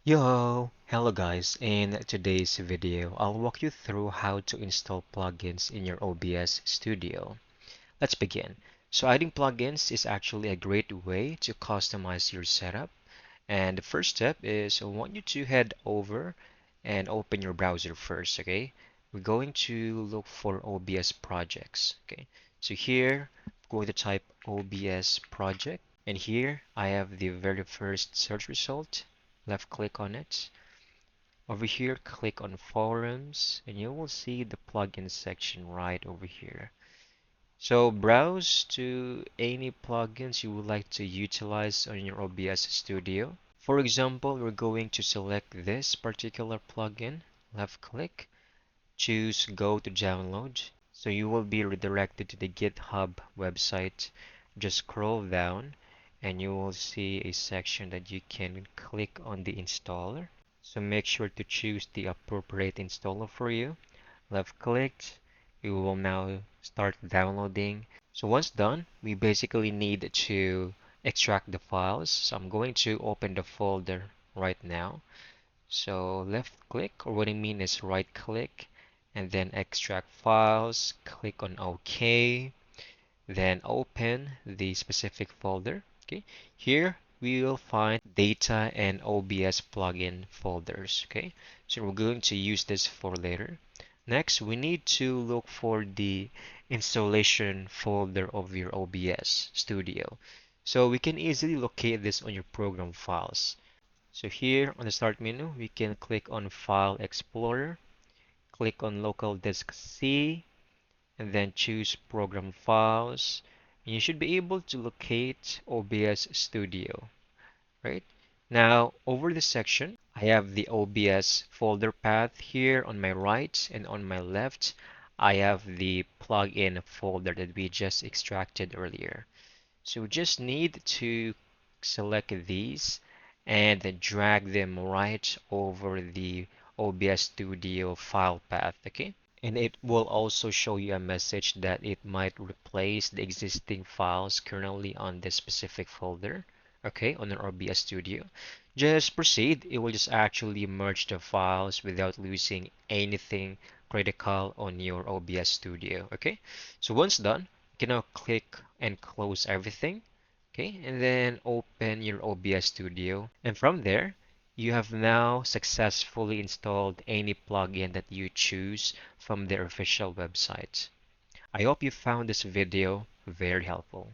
Hello guys. In today's video, I'll walk you through how to install plugins in your OBS studio. Let's begin. So adding plugins is actually a great way to customize your setup. And the first step is I want you to head over and open your browser first, okay? We're going to look for OBS projects, okay? So here, I'm going to type OBS project, and here I have the very first search result. Left click on it. Over here, click on forums, and you will see the plugin section right over here. So browse to any plugins you would like to utilize on your OBS Studio. For example, we're going to select this particular plugin, left click, choose go to download. So you will be redirected to the GitHub website. Just scroll down and you will see a section that you can click on the installer. So make sure to choose the appropriate installer for you. Left click, you will now start downloading. So once done, we basically need to extract the files. So I'm going to open the folder right now. So left click, or what I mean is right click, and then extract files, click on OK, then open the specific folder. Okay, here we will find data and OBS plugin folders. Okay, so we're going to use this for later. Next, we need to look for the installation folder of your OBS Studio. So we can easily locate this on your program files. So here on the Start menu, we can click on File Explorer, click on Local Disk C, and then choose Program Files. And you should be able to locate OBS Studio, right? Now, over this section, I have the OBS folder path here on my right, and on my left, I have the plugin folder that we just extracted earlier. So we just need to select these and then drag them right over the OBS Studio file path, okay? And it will also show you a message that it might replace the existing files currently on this specific folder, okay, on an OBS Studio. Just proceed. It will just actually merge the files without losing anything critical on your OBS Studio, okay? So once done, you can now click and close everything, okay? And then open your OBS Studio. And from there, you have now successfully installed any plugin that you choose from their official website. I hope you found this video very helpful.